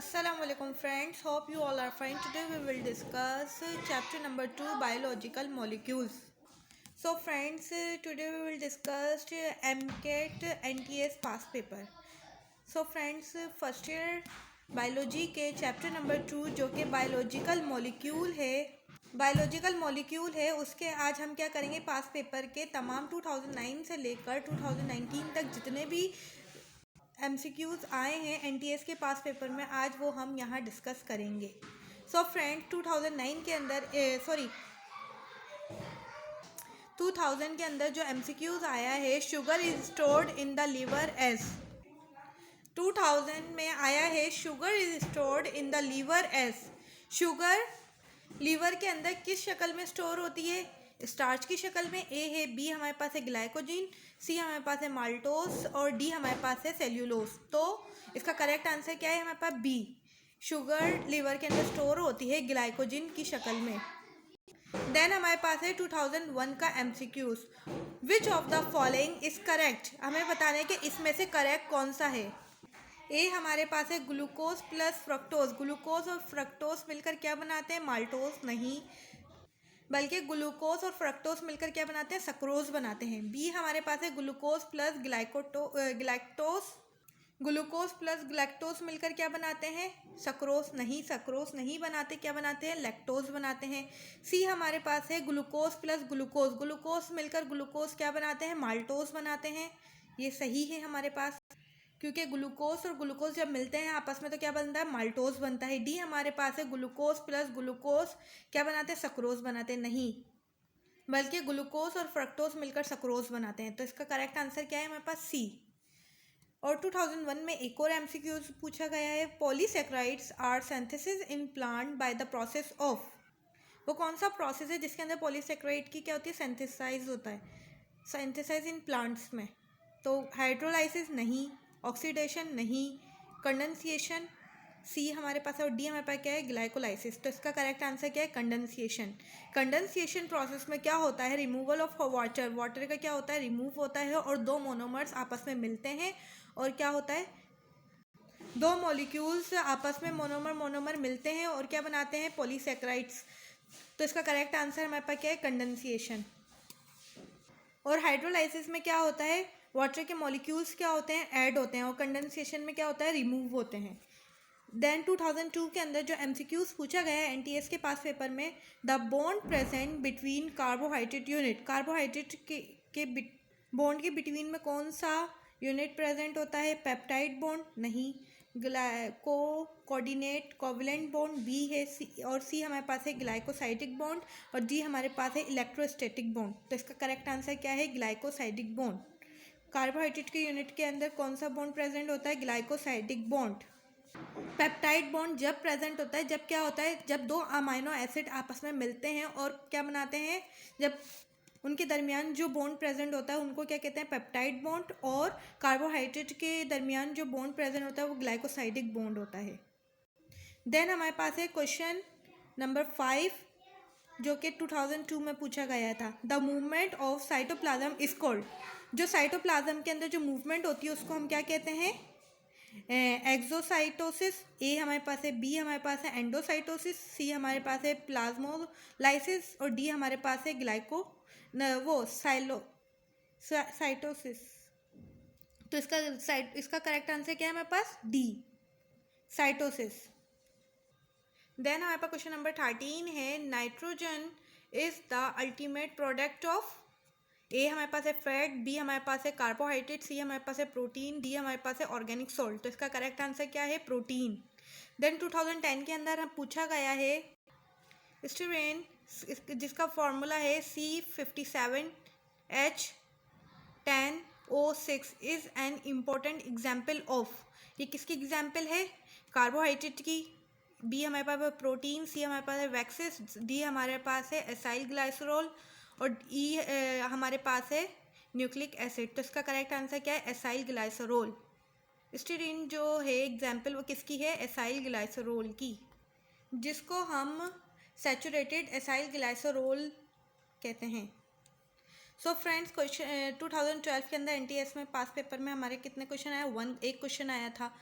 Assalamualaikum friends, hope you all are fine. Today we will discuss chapter number 2, biological molecules. So friends, today we will discuss MCAT NTS past paper. So friends, first year biology के chapter number 2 जो कि biological molecule है उसके आज हम क्या करेंगे, पास paper के तमाम 2009 से लेकर 2019 तक जितने भी MCQs आए हैं NTS के पास पेपर में आज वो हम यहाँ डिस्कस करेंगे. सो फ्रेंड 2009 के अंदर 2000 के अंदर जो MCQs आया है, sugar is stored in the liver as 2000 में आया है sugar is stored in the liver as sugar liver के अंदर किस शक्ल में स्टोर होती है, स्टार्च की शक्ल में. ए है, बी हमारे पास है ग्लाइकोजिन, सी हमारे पास है माल्टोस और डी हमारे पास है सेल्यूलोज. तो इसका करेक्ट आंसर क्या है, हमारे पास बी. शुगर लीवर के अंदर स्टोर होती है ग्लाइकोजिन की शक्ल में. देन हमारे पास है 2001 का MCQs. Which of the following is correct, हमें बताना है कि इसमें से करेक्ट कौन सा है. ए हमारे पास है ग्लूकोज प्लस फ्रक्टोज. ग्लूकोज और फ्रक्टोज मिलकर क्या बनाते हैं, माल्टोज नहीं, बल्कि ग्लूकोज और फ्रक्टोज मिलकर क्या बनाते हैं, सक्रोज बनाते हैं. बी हमारे पास है glucose plus galactose. Glucose plus galactose मिलकर क्या बनाते हैं, सक्रोज नहीं बनाते, क्या बनाते हैं, लैक्टोज बनाते हैं. सी हमारे पास है ग्लूकोज प्लस ग्लूकोज मिलकर ग्लूकोज क्या बनाते हैं, माल्टोज बनाते हैं. ये सही है हमारे पास, क्योंकि ग्लूकोज और ग्लूकोज जब मिलते हैं आपस में तो क्या बनता है, माल्टोज बनता है. डी हमारे पास है ग्लूकोज प्लस ग्लूकोज क्या बनाते हैं, सक्रोज बनाते नहीं, बल्कि ग्लूकोज और फ्रक्टोज मिलकर सक्रोज बनाते हैं. तो इसका करेक्ट आंसर क्या है, हमारे पास सी. और 2001 में एक और MCQ पूछा गया है, polysaccharides are synthesis in plant by the process of. वो कौन सा प्रोसेस है जिसके अंदर पॉलीसेक्राइड की क्या होती है, सिंथेसाइज होता है, सिंथेसाइज इन प्लांट्स में. तो हाइड्रोलाइसिस नहीं, ऑक्सीडेशन नहीं, कंडेंसिएशन सी हमारे पास है और डी हमारे पास क्या है, ग्लाइकोलाइसिस. तो इसका करेक्ट आंसर क्या है, कंडेंसिएशन. कंडेंसिएशन प्रोसेस में क्या होता है, रिमूवल ऑफ वाटर का क्या होता है, रिमूव होता है और दो मोनोमर्स आपस में मिलते हैं और क्या होता है, दो मॉलिक्यूल्स आपस में मोनोमर मिलते हैं और क्या बनाते हैं, पॉलीसेक्राइड्स. तो इसका करेक्ट आंसर हमारे पास क्या है, कंडेंसिएशन. और हाइड्रोलाइसिस में क्या होता है, वाटर के मॉलिक्यूल्स क्या होते हैं, ऐड होते हैं, और कंडेंसेशन में क्या होता है, रिमूव होते हैं. देन 2002 के अंदर जो MCQs पूछा गया है NTS के पास पेपर में, the bond present between carbohydrate unit. Carbohydrate के बॉन्ड के बिटवीन में कौन सा यूनिट प्रेजेंट होता है, पेप्टाइड बॉन्ड नहीं, कोऑर्डिनेट कोवलेंट बॉन्ड बी है, और सी हमारे पास है ग्लाइकोसाइडिक बॉन्ड और डी हमारे पास है इलेक्ट्रोस्टैटिक बॉन्ड. तो इसका करेक्ट आंसर क्या है, ग्लाइकोसाइडिक बॉन्ड. कार्बोहाइड्रेट के यूनिट के अंदर कौन सा बॉन्ड प्रेजेंट होता है, ग्लाइकोसाइडिक बॉन्ड. पेप्टाइड बॉन्ड जब प्रेजेंट होता है, जब क्या होता है, जब दो अमाइनो एसिड आपस में मिलते हैं और क्या बनाते हैं, जब उनके दरमियान जो बॉन्ड प्रेजेंट होता है उनको क्या कहते हैं, पेप्टाइड बॉन्ड. और कार्बोहाइड्रेट के दरमियान जो बॉन्ड प्रेजेंट होता है वो ग्लाइकोसाइडिक बॉन्ड होता है. देन हमारे पास है क्वेश्चन नंबर 5 जो कि 2002 में पूछा गया था, the movement of cytoplasm is called. जो साइटोप्लाज्म के अंदर जो मूवमेंट होती है उसको हम क्या कहते हैं, एक्सोसाइटोसिस. ए हमारे पास है, बी हमारे पास है एंडोसाइटोसिस, सी हमारे पास है प्लाज्मोलाइसिस और डी हमारे पास है साइटोसिस. तो इसका करेक्ट आंसर क्या है हमारे पास, डी, साइटोसिस. देन हमारे पास क्वेश्चन नंबर 13 है, nitrogen is the ultimate product of. A हमारे पास है फैट, बी हमारे पास है कार्बोहाइड्रेट, सी हमारे पास है प्रोटीन, डी हमारे पास है ऑर्गेनिक सॉल्ट. तो इसका करेक्ट आंसर क्या है, प्रोटीन. देन 2010 के अंदर हम पूछा गया है स्टीरेन जिसका फॉर्मूला है C57H10O6 is an important example of. ये किसकी एग्जाम्पल है, कार्बोहाइड्रेट की. बी हमारे पास है प्रोटीन, सी हमारे पास है वैक्सिस, डी हमारे पास है एसाइल ग्लाइसरोल और ई हमारे पास है न्यूक्लिक एसिड. तो इसका करेक्ट आंसर क्या है, एसाइल ग्लाइसरोल. स्टीरीन जो है एग्जाम्पल वो किसकी है, एसाइल ग्लाइसरोल की, जिसको हम सैचुरेटेड एसाइल ग्लाइसरोल कहते हैं. सो फ्रेंड्स, क्वेश्चन 2012 के अंदर NTS में पास पेपर में हमारे कितने क्वेश्चन आए, एक क्वेश्चन आया था.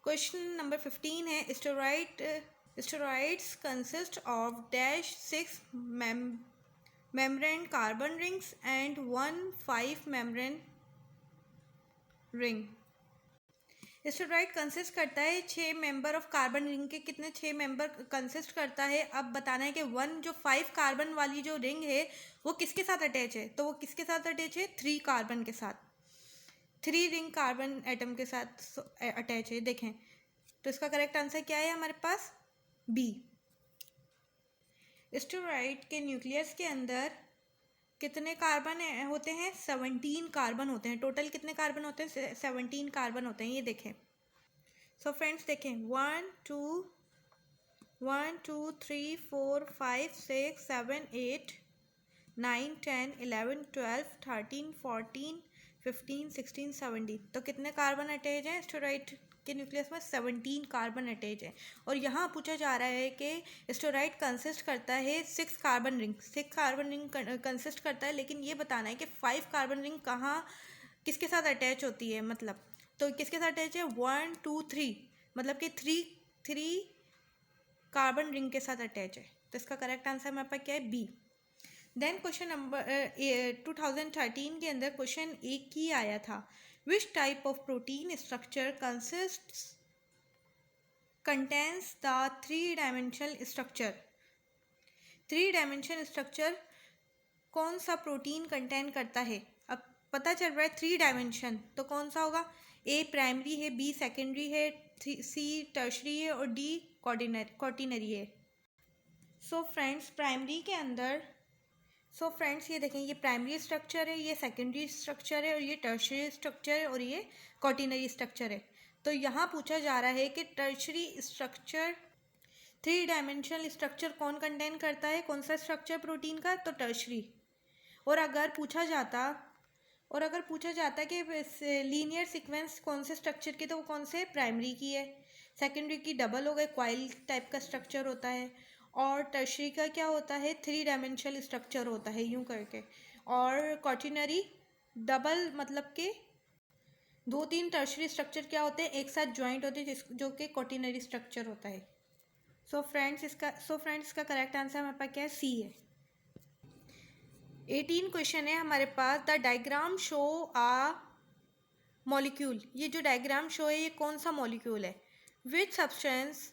क्वेश्चन नंबर 15 है steroids consist of dash 6 membrane carbon rings and 1 5 membrane ring। Steroid consist करता है 6 मेंबर ऑफ कार्बन रिंग के। कितने 6 मेंबर कंसिस्ट करता है? अब बताना है कि 1 जो 5 कार्बन वाली जो रिंग है वो किसके साथ अटैच है? तो वो किसके साथ अटैच है? 3 कार्बन के साथ, 3 रिंग कार्बन एटम के साथ अटैच है। देखें तो इसका करेक्ट आंसर क्या है हमारे पास? बी। स्टेरॉइड के न्यूक्लियस के अंदर कितने कार्बन होते हैं? 17 कार्बन होते हैं। टोटल कितने कार्बन होते हैं? 17 कार्बन होते हैं। ये देखें। सो फ्रेंड्स देखें 1 2 3 4 5 6 7 8 9 10 11 12 13 14 15 16 17। तो कितने कार्बन अटैच हैं स्टेरॉइड के न्यूक्लियस में? 17 कार्बन अटैच है। और यहाँ पूछा जा रहा है कि स्टेरॉइड कंसिस्ट करता है 6 carbon ring, 6 carbon ring consist करता है, लेकिन ये बताना है कि 5 कार्बन रिंग कहाँ किसके साथ अटैच होती है। मतलब तो किसके साथ अटैच है? 1 2 3, मतलब कि 3 कार्बन रिंग के साथ अटैच है। तो इसका करेक्ट आंसर हमारे पास क्या है? बी। देन क्वेश्चन नंबर 2013 के अंदर क्वेश्चन एक ही आया था। Which type of protein structure contains the 3 dimensional structure? 3 dimensional structure कौन सा प्रोटीन कंटेन करता है? अब पता चल रहा है 3 डायमेंशन, तो कौन सा होगा? ए प्राइमरी है, बी सेकेंडरी है, सी टर्शरी है और डी क्वार्टिनरी है। सो फ्रेंड्स प्राइमरी के अंदर ये देखें, ये प्राइमरी स्ट्रक्चर है, ये सेकेंडरी स्ट्रक्चर है और ये टर्शरी स्ट्रक्चर है और ये क्वार्टिनरी स्ट्रक्चर है। तो यहाँ पूछा जा रहा है कि टर्शरी स्ट्रक्चर 3 डायमेंशनल स्ट्रक्चर कौन कंटेन करता है? कौन सा स्ट्रक्चर प्रोटीन का? तो टर्शरी। और अगर पूछा जाता कि लीनियर सीक्वेंस कौन से स्ट्रक्चर की, तो वो कौन से? प्राइमरी की है। सेकेंडरी की डबल हो गए, क्वाइल टाइप का स्ट्रक्चर होता है। और टर्शरी का क्या होता है? 3 डायमेंशनल स्ट्रक्चर होता है यूं करके। और क्वार्टिनरी डबल, मतलब के 2-3 टर्शरी स्ट्रक्चर क्या होते हैं? एक साथ ज्वाइंट होते हैं, जो कि क्वार्टिनरी स्ट्रक्चर होता है। सो फ्रेंड्स इसका करेक्ट आंसर हमारे पास क्या है? सी है। 18 क्वेश्चन है हमारे पास। The diagram show a molecule. ये जो डायग्राम शो है ये कौन सा मॉलिक्यूल है? Which substance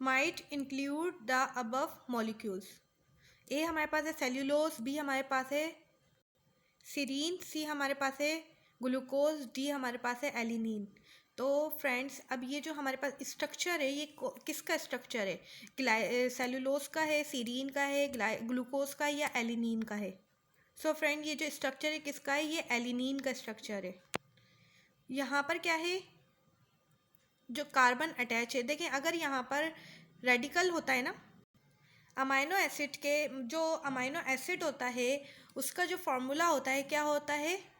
might include the above molecules? A हमारे पास है सेल्यूलोज, बी हमारे पास है सीरीन, सी हमारे पास है ग्लूकोज, डी हमारे पास है एलिनीन। तो फ्रेंड्स अब ये जो हमारे पास स्ट्रक्चर है ये किसका स्ट्रक्चर है? सेल्यूलोज का है, सीरीन का है, ग्लूकोज का या एलिनीन का है? सो फ्रेंड ये जो स्ट्रक्चर है किसका है? ये एलिनीन का स्ट्रक्चर है। यहाँ पर क्या है? जो कार्बन अटैच है, देखें अगर यहाँ पर रेडिकल होता है ना, अमाइनो एसिड के जो अमाइनो एसिड होता है उसका जो फॉर्मूला होता है क्या होता है?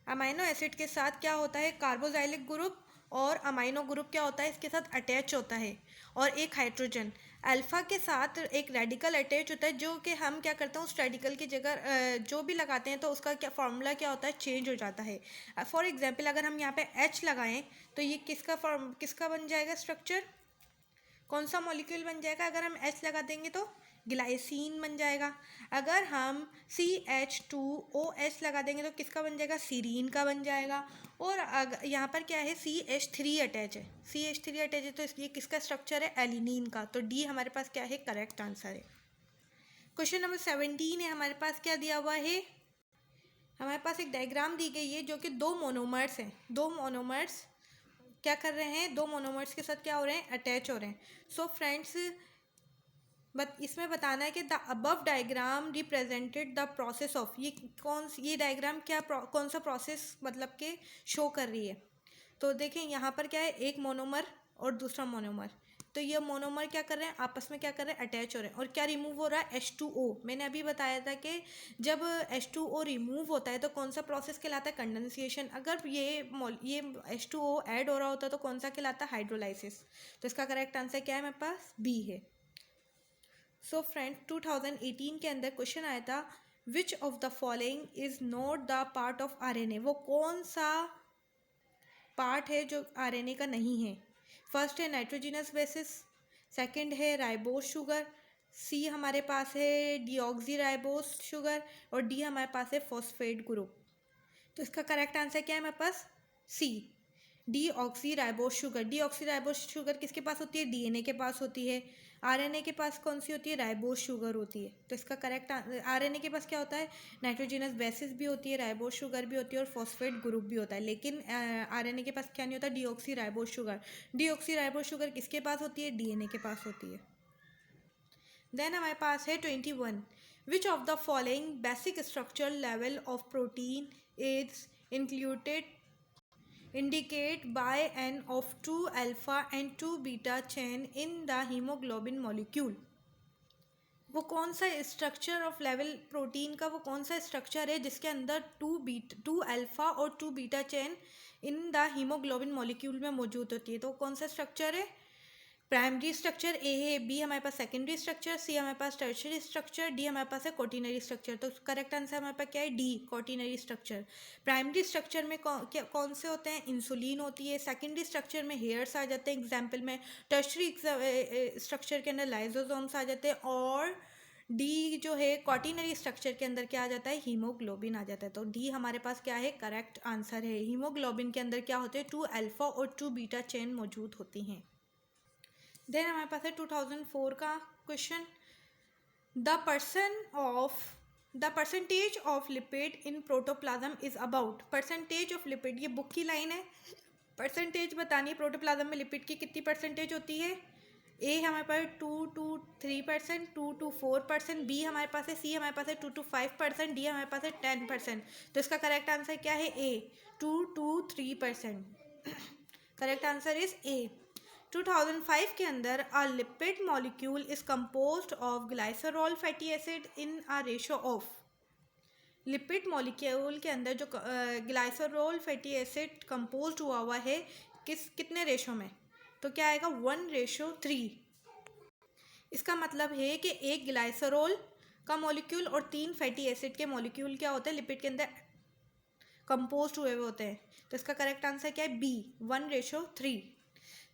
अमाइनो एसिड के साथ क्या होता है? कार्बोजाइलिक ग्रुप, और अमाइनो ग्रुप क्या होता है? इसके साथ अटैच होता है, और एक हाइड्रोजन। अल्फ़ा के साथ एक रेडिकल अटैच होता है, जो कि हम क्या करते हैं उस रेडिकल की जगह जो भी लगाते हैं तो उसका क्या फॉर्मूला क्या होता है? चेंज हो जाता है। फॉर एग्जांपल अगर हम यहाँ पे H लगाएं तो ये किसका बन जाएगा स्ट्रक्चर? कौन सा मॉलिक्यूल बन जाएगा? अगर हम H लगा देंगे तो ग्लाइसिन बन जाएगा। अगर हम CH2OH लगा देंगे तो किसका बन जाएगा? सीरीन का बन जाएगा। और यहाँ पर क्या है? CH3 अटैच है, CH3 अटैच है, तो इसलिए किसका स्ट्रक्चर है? एलिनीन का। तो डी हमारे पास क्या है? करेक्ट आंसर है। क्वेश्चन नंबर 17 है हमारे पास। क्या दिया हुआ है? हमारे पास एक डायग्राम दी गई है जो कि 2 मोनोमर्स हैं। 2 मोनोमर्स क्या कर रहे हैं? 2 मोनोमर्स के साथ क्या हो रहे हैं? अटैच हो रहे हैं। सो फ्रेंड्स इसमें बताना है कि the above diagram represented the process of, ये डायग्राम कौन सा प्रोसेस मतलब के शो कर रही है? तो देखें यहाँ पर क्या है? एक मोनोमर और दूसरा मोनोमर। तो ये मोनोमर क्या कर रहे हैं? आपस में क्या कर रहे हैं? अटैच हो रहे हैं। और क्या रिमूव हो रहा है? H2O। मैंने अभी बताया था कि जब H2O रिमूव होता है तो कौन सा प्रोसेस कहलाता है? कंडेंसेशन। अगर ये H2O ऐड हो रहा होता है तो कौन सा कहलाता है? हाइड्रोलाइसिस। तो इसका करेक्ट आंसर क्या है? मेरे पास बी है। सो फ्रेंड 2018 के अंदर क्वेश्चन आया था which of the following is not the part of RNA। वो कौन सा पार्ट है जो आरएनए का नहीं है। फर्स्ट है नाइट्रोजिनस बेसिस, सेकंड है राइबोस शुगर, सी हमारे पास है डीऑक्सी राइबोस शुगर और डी हमारे पास है फॉस्फेट ग्रुप। तो इसका करेक्ट आंसर क्या है हमारे पास? C, deoxyribose sugar. Deoxyribose sugar किसके पास होती है? डीएनए के पास होती है। आरएनए के पास कौन सी होती है? राइबोस शुगर होती है। तो इसका करेक्ट आरएनए के पास क्या होता है? नाइट्रोजिनस बेसिस भी होती है, राइबोस शुगर भी होती है और फॉस्फेट ग्रुप भी होता है। लेकिन आरएनए के पास क्या नहीं होता? Deoxy ribose sugar. Deoxyribose sugar किसके पास होती है? डीएनए के पास होती है। देन हमारे पास है 21, which of the following basic structural level of protein is included indicate by n of 2 alpha and 2 beta chain in the hemoglobin molecule। वो कौन सा स्ट्रक्चर ऑफ लेवल प्रोटीन का, वो कौन सा स्ट्रक्चर है जिसके अंदर 2 अल्फा और 2 beta chain in the haemoglobin molecule में मौजूद होती है। तो कौन सा स्ट्रक्चर है? प्राइमरी स्ट्रक्चर ए है, बी हमारे पास सेकेंडरी स्ट्रक्चर, सी हमारे पास टर्शियरी स्ट्रक्चर, डी हमारे पास है क्वार्टिनरी स्ट्रक्चर। तो करेक्ट आंसर हमारे पास क्या है? D, quaternary structure. Primary structure में कौन से होते हैं? इंसुलिन होती है। सेकेंडरी स्ट्रक्चर में हेयर्स आ जाते हैं एग्जाम्पल में। टर्शियरी स्ट्रक्चर के अंदर लाइजोसोम्स आ जाते हैं और डी जो है क्वार्टिनरी स्ट्रक्चर के अंदर क्या आ जाता है? हीमोग्लोबिन आ जाता है। तो डी हमारे पास क्या है? करेक्ट आंसर है। हीमोग्लोबिन के अंदर क्या होते हैं? 2 अल्फा और 2 बीटा चेन मौजूद होती हैं। देन हमारे पास है 2004 का question, the percentage of lipid in protoplasm is about. Percentage of lipid, ये बुक की लाइन है। परसेंटेज बतानी है प्रोटोप्लाज्म में लिपिड की कितनी परसेंटेज होती है। ए हमारे पास 2 to 3%, 2 to 4%, बी हमारे पास है, सी हमारे पास है 2 to 5%, डी हमारे पास है 10%। तो इसका करेक्ट आंसर क्या है? ए, 2 to 3%। Correct answer is a. 2005 के अंदर अ lipid molecule is composed of glycerol fatty acid in a ratio of. Lipid molecule के अंदर जो ग्लाइसरॉल फैटी एसिड कंपोज्ड हुआ है कितने रेशो में? तो क्या आएगा? 1:3। इसका मतलब है कि एक ग्लाइसरॉल का मॉलिक्यूल और 3 फैटी एसिड के मॉलिक्यूल क्या होते हैं? लिपिड के अंदर कंपोज्ड हुए होते हैं। तो इसका करेक्ट आंसर क्या है? बी, 1:3।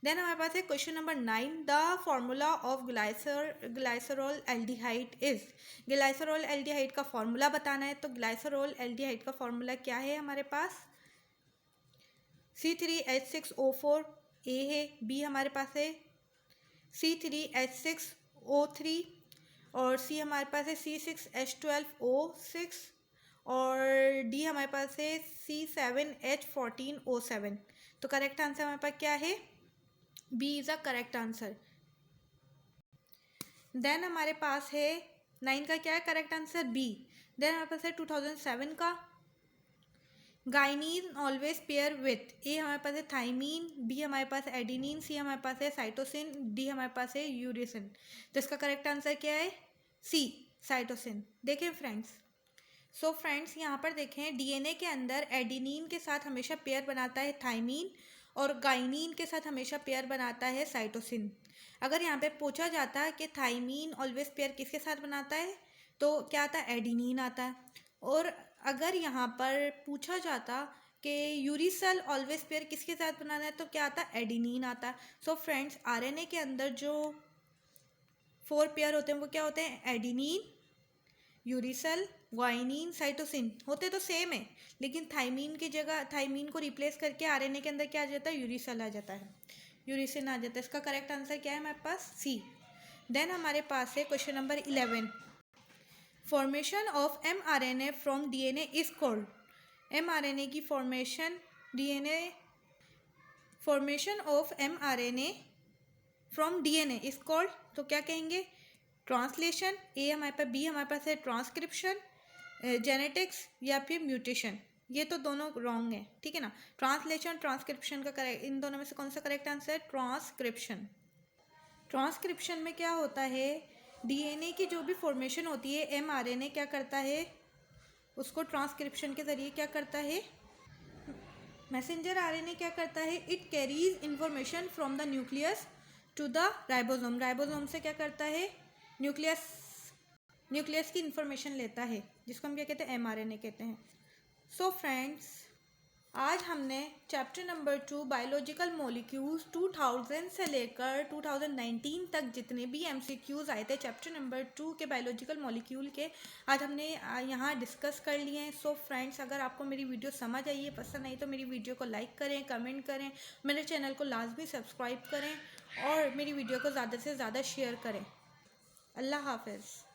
देन हमारे पास है question number 9, the formula of glycerol aldehyde is. Glycerol aldehyde का फॉर्मूला बताना है। तो ग्लाइसरॉल एल्डिहाइड का फॉर्मूला क्या है हमारे पास? C3H6O4 ए है, बी हमारे पास है C3H6O3 और सी हमारे पास है C6H12O6 और डी हमारे पास है C7H14O7। तो करेक्ट आंसर हमारे पास क्या है? B is a correct answer. Then हमारे पास है 9 का क्या है करेक्ट आंसर? बी। देन हमारे पास है 2007 का, गाइनिन ऑलवेज पेयर विथ। ए हमारे पास है थाइमीन, बी हमारे पास एडिनिन, सी हमारे पास है साइटोसिन, डी हमारे पास है यूरिसिन। तो इसका करेक्ट आंसर क्या है? सी, साइटोसिन। देखें फ्रेंड्स, सो फ्रेंड्स यहाँ पर देखें डीएनए के अंदर एडिनिन के साथ हमेशा पेयर बनाता है थाइमीन और गाइनिन के साथ हमेशा पेयर बनाता है साइटोसिन। अगर यहाँ पे पूछा जाता है कि थाइमीन ऑलवेज पेयर किसके साथ बनाता है तो क्या आता है? एडिनिन आता है। और अगर यहाँ पर पूछा जाता कि यूरिसल ऑलवेज पेयर किसके साथ बनाना है तो क्या आता है? एडिनिन आता है। सो फ्रेंड्स आरएनए के अंदर जो 4 पेयर होते हैं वो क्या होते हैं? Adenine, uracil, guanine, cytosine. होते तो सेम है लेकिन थाइमीन की जगह थाइमीन को रिप्लेस करके आरएनए के अंदर क्या आ जाता है? यूरिसल आ जाता है, यूरिसिन आ जाता है। इसका करेक्ट आंसर क्या है हमारे पास? सी। देन हमारे पास है question number 11, formation of mRNA from DNA is called. mRNA की formation of mRNA from DNA is called. तो क्या कहेंगे? ट्रांसलेशन, ए हमारे पास, बी हमारे पास है ट्रांसक्रिप्शन, जेनेटिक्स या फिर म्यूटेशन। ये तो दोनों रॉन्ग है, ठीक है ना। ट्रांसलेशन, ट्रांसक्रिप्शन का करेक्ट, इन दोनों में से कौन सा करेक्ट आंसर है? ट्रांसक्रिप्शन। ट्रांसक्रिप्शन में क्या होता है? डीएनए की जो भी फॉर्मेशन होती है एमआरएनए क्या करता है? उसको ट्रांसक्रिप्शन के ज़रिए क्या करता है? मैसेंजर आरएनए क्या करता है? It carries information from the nucleus to the ribosome. Ribosome से क्या करता है? न्यूक्लियस की इंफॉर्मेशन लेता है जिसको हम क्या कहते हैं? एमआरएनए कहते हैं। सो फ्रेंड्स आज हमने चैप्टर नंबर 2 बायोलॉजिकल मॉलिक्यूल्स 2000 से लेकर 2019 तक जितने भी MCQs आए थे चैप्टर नंबर 2 के बायोलॉजिकल मॉलिक्यूल के आज हमने यहाँ डिस्कस कर लिए हैं। सो फ्रेंड्स, अगर आपको मेरी वीडियो समझ आई है, पसंद आई, तो मेरी वीडियो को लाइक करें, कमेंट करें, मेरे चैनल को लाजमी सब्सक्राइब करें और मेरी वीडियो को ज़्यादा से ज़्यादा शेयर करें। अल्लाह हाफ़िज़।